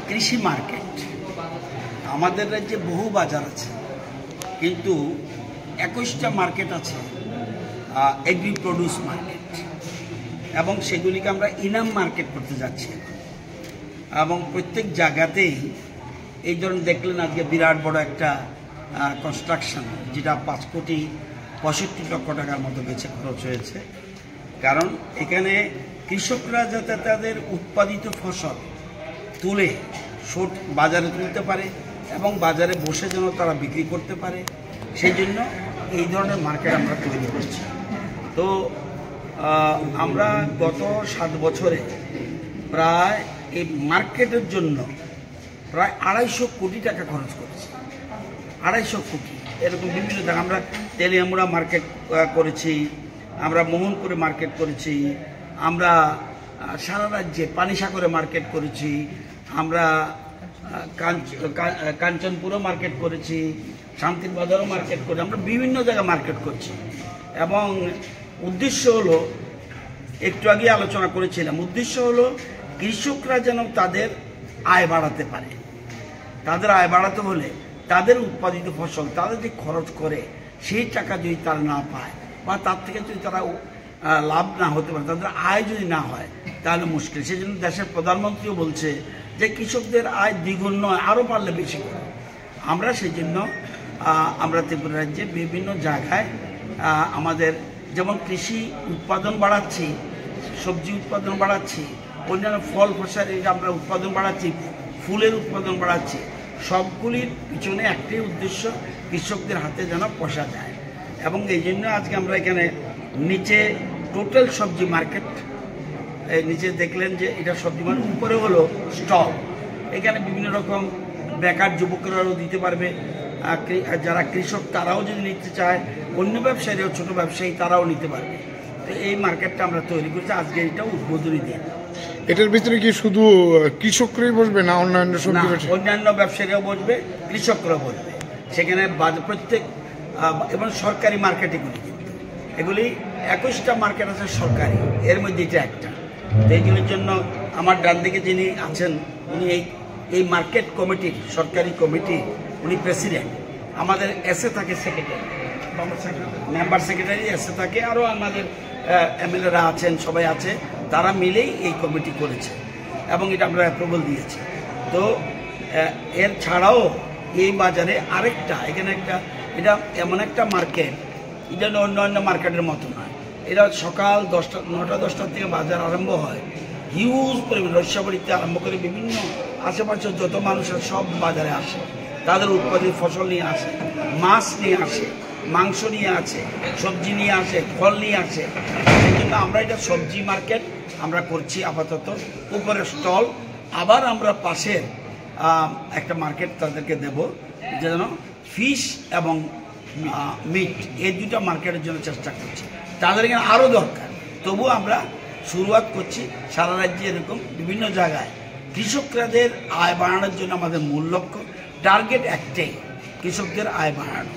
কৃষি মার্কেট আমাদের রাজ্যে বহু বাজার আছে, কিন্তু 21টা মার্কেট আছে এগ্রি প্রডিউস মার্কেট, এবং সেগুলিকে আমরা ইনাম মার্কেট করতে যাচ্ছি। এবং প্রত্যেক জায়গাতেই এই ধরনের দেখলেন আজকে বিরাট বড় একটা কনস্ট্রাকশন, যেটা 5,65,00,00,000 টাকার মতো বেশি খরচ হয়েছে। কারণ এখানে কৃষকরা যাতে তাদের উৎপাদিত ফসল তুলে বাজারে তুলতে পারে এবং বাজারে বসে যেন তারা বিক্রি করতে পারে, সেই জন্য এই ধরনের মার্কেট আমরা তৈরি করছি। তো আমরা গত 7 বছরে প্রায় এই মার্কেটের জন্য প্রায় 250 কোটি টাকা খরচ করেছি। 250 কোটি এরকম বিভিন্ন জায়গা আমরা তেলিয়ামুড়া মার্কেট করেছি, আমরা মোহনপুরে মার্কেট করেছি, আমরা সারা রাজ্যে পানিসাগরে মার্কেট করেছি, আমরা কাঞ্চনপুরও মার্কেট করেছি, শান্তির বাজারও মার্কেট করেছি, আমরা বিভিন্ন জায়গায় মার্কেট করছি। এবং উদ্দেশ্য হলো, একটু আগে আলোচনা করেছিলাম, উদ্দেশ্য হলো কৃষকরা যেন তাদের আয় বাড়াতে পারে। তাদের আয় বাড়াতে হলে তাদের উৎপাদিত ফসল তাদের যে খরচ করে সেই টাকা যদি তারা না পায় বা তার থেকে যদি তারা লাভ না হতে পারে, তাদের আয় যদি না হয় তাহলে মুশকিল। সেই জন্য দেশের প্রধানমন্ত্রীও বলছে যে কৃষকদের আয় দ্বিগুণ নয়, আরও পারলে বেশি করে। আমরা সেই জন্য আমরা ত্রিপুরা রাজ্যে বিভিন্ন জায়গায় আমাদের যেমন কৃষি উৎপাদন বাড়াচ্ছি, সবজি উৎপাদন বাড়াচ্ছি, অন্যান্য ফল ফসলের আমরা উৎপাদন বাড়াচ্ছি, ফুলের উৎপাদন বাড়াচ্ছি। সবগুলির পিছনে একটাই উদ্দেশ্য, কৃষকদের হাতে যেন পয়সা যায়। এবং এই জন্য আজকে আমরা এখানে নিচে টোটাল সবজি মার্কেট, নিচে দেখলেন যে এটা সবজি মার্কেট, উপরে হলো স্টল। এখানে বিভিন্ন রকম বেকার যুবকরাও দিতে পারবে, যারা কৃষক তারাও যদি নিতে চায়, অন্য ব্যবসায়ীরাও ছোট ব্যবসায়ী তারাও নিতে পারবে। তো এই মার্কেটটা আমরা তৈরি করেছি, আজকে এটা উদ্বোধনী দিন। এটার ভিতরে কি শুধু কৃষকরাই বসবে না অন্যান্য অন্যান্য ব্যবসায়ীরাও বসবে, কৃষকরাও বসবে। সেখানে প্রত্যেক এবং সরকারি মার্কেট এগুলি 21টা মার্কেট আছে সরকারি, এর মধ্যে এটা একটা। তো এইগুলির জন্য আমার ডান দিকে যিনি আছেন উনি এই মার্কেট কমিটির সরকারি কমিটি, উনি প্রেসিডেন্ট। আমাদের এসে থাকে সেক্রেটারি, মেম্বার সেক্রেটারি এসে থাকে, আরও আমাদের এমএলএরা আছেন, সবাই আছে, তারা মিলেই এই কমিটি করেছে এবং এটা আমরা অ্যাপ্রুভাল দিয়েছি। তো এর ছাড়াও এই বাজারে আরেকটা, এখানে একটা, এটা এমন একটা মার্কেট, এটা অন্য মার্কেটের মতো নয়। এটা সকাল 9টা-10টার থেকে বাজার আরম্ভ হয়, হিউজ পরিমাণ রস্যাবাড়িতে আরম্ভ করে বিভিন্ন আশেপাশের যত মানুষের সব বাজারে আসে, তাদের উৎপাদিত ফসল নিয়ে আসে, মাছ নিয়ে আসে, মাংস নিয়ে আসে, সবজি নিয়ে আসে, ফল নিয়ে আসে। সেই জন্য আমরা এটা সবজি মার্কেট আমরা করছি আপাতত, উপরে স্টল। আবার আমরা পাশের একটা মার্কেট তাদেরকে দেব, যেন ফিশ এবং মিট, এই দুটা মার্কেটের জন্য চেষ্টা করছি। তাদের এখানে আরও দরকার, তবু আমরা শুরুয়াত করছি। সারা রাজ্যে এরকম বিভিন্ন জায়গায় কৃষকদের আয় বাড়ানোর জন্য আমাদের মূল লক্ষ্য, টার্গেট একটাই, কৃষকদের আয় বাড়ানো।